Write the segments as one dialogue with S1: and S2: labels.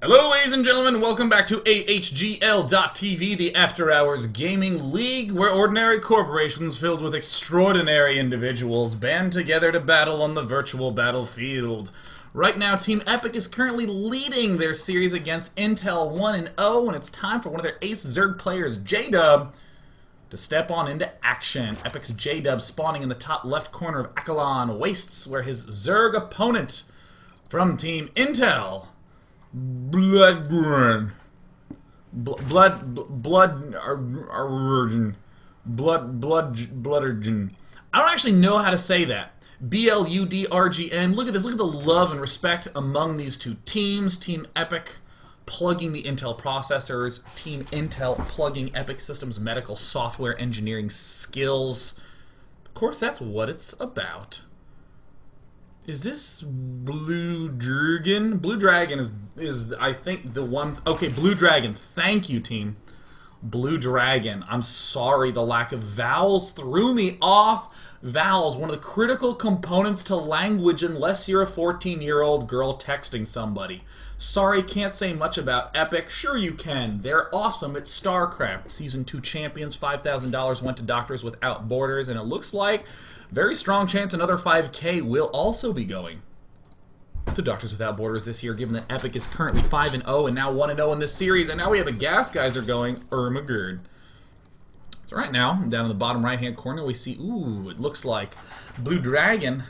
S1: Hello, ladies and gentlemen. Welcome back to AHGL.TV, the After Hours Gaming League, where ordinary corporations filled with extraordinary individuals band together to battle on the virtual battlefield. Right now, Team Epic is currently leading their series against Intel 1-0, and it's time for one of their ace Zerg players, J-Dub, to step on into action. Epic's J-Dub spawning in the top left corner of Akalon Wastes, where his Zerg opponent from Team Intel, Blood, Bloodergen. I don't actually know how to say that. BLUDRGN. Look at this. Look at the love and respect among these two teams. Team Epic plugging the Intel processors. Team Intel plugging Epic Systems medical software engineering skills. Of course, that's what it's about. Is this Blue Dragon? Blue Dragon is I think the one. Okay, Blue Dragon. Thank you, team. Blue Dragon. I'm sorry, the lack of vowels threw me off. Vowels, one of the critical components to language unless you're a 14-year-old girl texting somebody. Sorry, can't say much about Epic. Sure you can. They're awesome at StarCraft. Season 2 champions, $5,000 went to Doctors Without Borders, and it looks like very strong chance another 5K will also be going to Doctors Without Borders this year, given that Epic is currently 5-0 and now 1-0 in this series, and now we have a gas geyser going, Ermagerd. So right now, down in the bottom right-hand corner, we see, ooh, it looks like Blue Dragon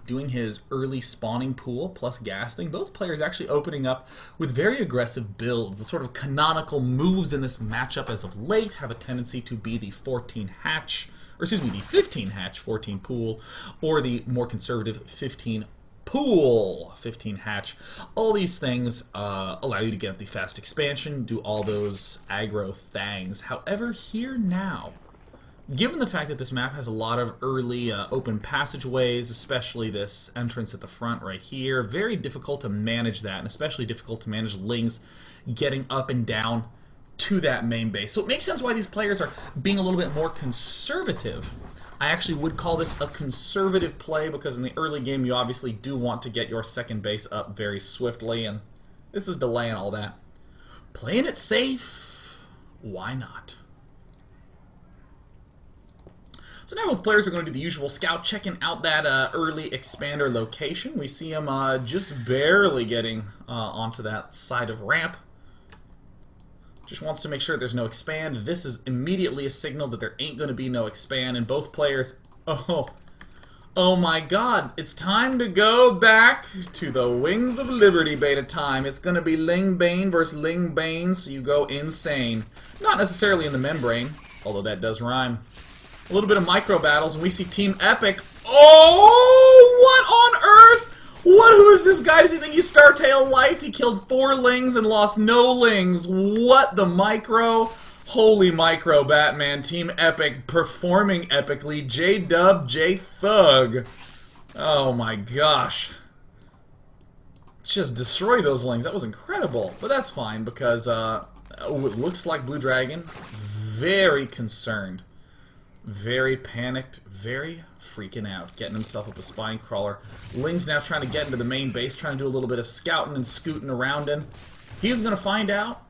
S1: doing his early spawning pool plus gas thing. Both players actually opening up with very aggressive builds. The sort of canonical moves in this matchup as of late have a tendency to be the 14 hatch, or excuse me, the 15 hatch, 14 pool, or the more conservative 15 pool, 15 hatch. All these things allow you to get the fast expansion, do all those aggro things. However, here now, given the fact that this map has a lot of early open passageways, especially this entrance at the front right here, very difficult to manage that, and especially difficult to manage Lings getting up and down to that main base. So it makes sense why these players are being a little bit more conservative. I actually would call this a conservative play because in the early game you obviously do want to get your second base up very swiftly, and this is delaying all that. Playing it safe, why not? So now both players are going to do the usual scout, checking out that early expander location. We see him just barely getting onto that side of ramp. Just wants to make sure there's no expand. This is immediately a signal that there ain't going to be no expand, and both players, oh my god, it's time to go back to the Wings of Liberty beta time. It's going to be Ling Bane versus Ling Bane, so you go insane. Not necessarily in the membrane, although that does rhyme. A little bit of micro battles, and we see Team Epic. Oh, what on earth? Who is this guy? Does he think he's Startail Life? He killed 4 Lings and lost no Lings. What the micro? Holy micro, Batman. Team Epic performing epically. J-Dub, J-Thug. Oh my gosh. Just destroy those Lings. That was incredible. But that's fine because it looks like Blue Dragon very concerned. Very panicked, very freaking out, getting himself up a spine crawler. Ling's now trying to get into the main base, trying to do a little bit of scouting and scooting around him. He's going to find out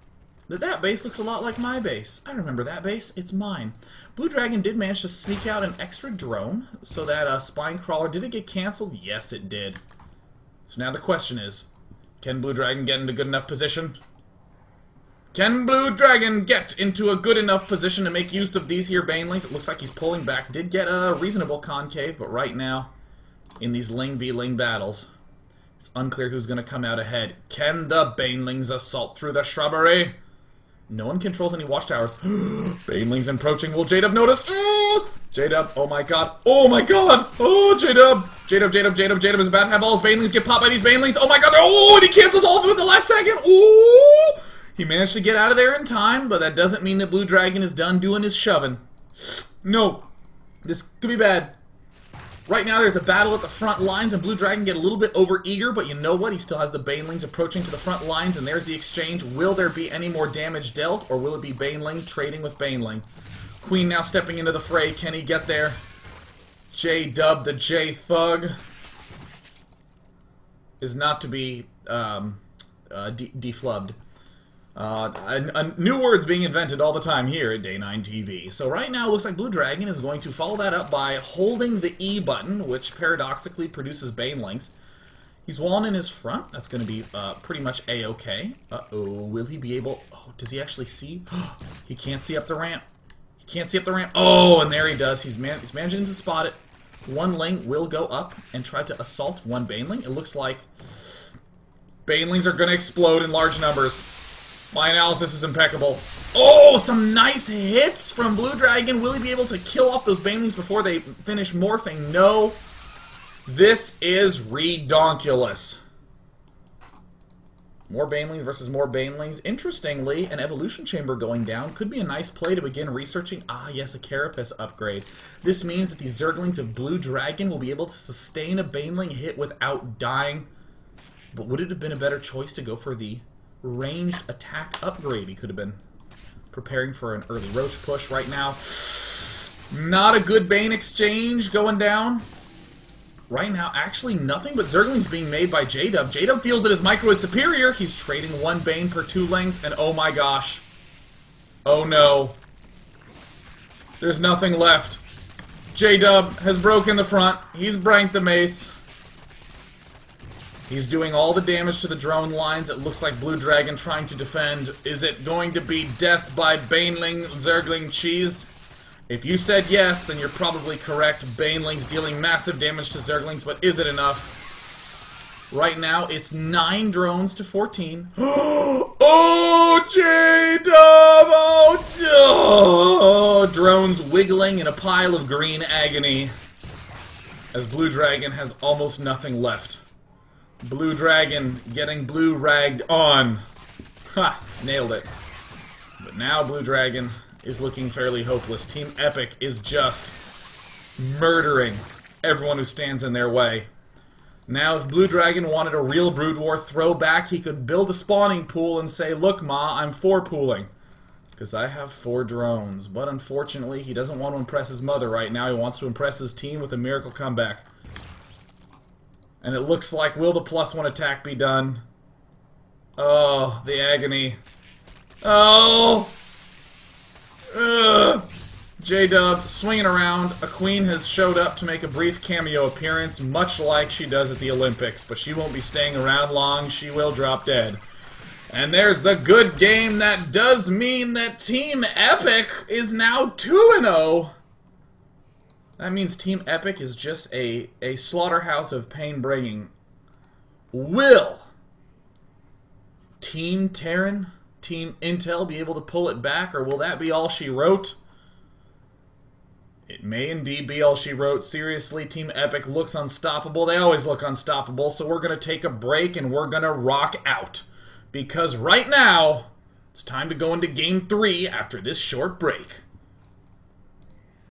S1: that that base looks a lot like my base. I remember that base. It's mine. Blue Dragon did manage to sneak out an extra drone, so that spine crawler, did it get canceled? Yes, it did. So now the question is, can Blue Dragon get into good enough position? Can Blue Dragon get into a good enough position to make use of these here Banelings? It looks like he's pulling back. Did get a reasonable concave, but right now, in these Ling v Ling battles, it's unclear who's going to come out ahead. Can the Banelings assault through the shrubbery? No one controls any watchtowers. Banelings approaching. Will J-Dub notice? J-Dub, oh my god. Oh my god! Oh, J-Dub! J-Dub is about to have all his Banelings get popped by these Banelings. Oh my god! Oh, and he cancels all of them at the last second! Ooh! He managed to get out of there in time, but that doesn't mean that Blue Dragon is done doing his shoving. No. This could be bad. Right now there's a battle at the front lines, and Blue Dragon get a little bit overeager, but you know what? He still has the Banelings approaching to the front lines, and there's the exchange. Will there be any more damage dealt, or will it be Baneling trading with Baneling? Queen now stepping into the fray. Can he get there? J-Dub, the J-Thug, is not to be deflubbed. New words being invented all the time here at Day 9 TV. So right now it looks like Blue Dragon is going to follow that up by holding the E button, which paradoxically produces Banelings. He's walling in his front. That's going to be pretty much A-okay. Uh-oh, will he be able... Oh, does he actually see? He can't see up the ramp. He can't see up the ramp. Oh, and there he does. He's managing to spot it. One Ling will go up and try to assault one Baneling. It looks like Banelings are going to explode in large numbers. My analysis is impeccable. Oh, some nice hits from Blue Dragon. Will he be able to kill off those Banelings before they finish morphing? No. This is redonkulous. More Banelings versus more Banelings. Interestingly, an Evolution Chamber going down could be a nice play to begin researching. Ah, yes, a Carapace upgrade. This means that the Zerglings of Blue Dragon will be able to sustain a Baneling hit without dying. But would it have been a better choice to go for the ranged attack upgrade? He could have been preparing for an early Roach push right now. Not a good Bane exchange going down. Right now, actually nothing but Zerglings being made by J-Dub. J-Dub feels that his micro is superior. He's trading one Bane per 2 lengths, and oh my gosh. Oh no. There's nothing left. J-Dub has broken the front. He's branked the mace. He's doing all the damage to the drone lines. It looks like Blue Dragon trying to defend. Is it going to be death by Baneling Zergling cheese? If you said yes, then you're probably correct. Banelings dealing massive damage to Zerglings, but is it enough? Right now, it's 9 drones to 14. Oh, J-Dub! Oh, drones wiggling in a pile of green agony. As Blue Dragon has almost nothing left. Blue Dragon getting blue ragged on. Ha! Nailed it. But now Blue Dragon is looking fairly hopeless. Team Epic is just murdering everyone who stands in their way. Now, if Blue Dragon wanted a real Brood War throwback, he could build a spawning pool and say, look, Ma, I'm 4-pooling. Because I have 4 drones. But unfortunately, he doesn't want to impress his mother right now. He wants to impress his team with a miracle comeback. And it looks like, will the +1 attack be done? Oh, the agony. Oh! Ugh. J-Dub swinging around. A queen has showed up to make a brief cameo appearance, much like she does at the Olympics. But she won't be staying around long. She will drop dead. And there's the good game that does mean that Team Epic is now 2-0. That means Team Epic is just a slaughterhouse of pain-bringing. Will Team Terran, Team Intel be able to pull it back, or will that be all she wrote? It may indeed be all she wrote. Seriously, Team Epic looks unstoppable. They always look unstoppable, so we're going to take a break and we're going to rock out. Because right now, it's time to go into Game 3 after this short break.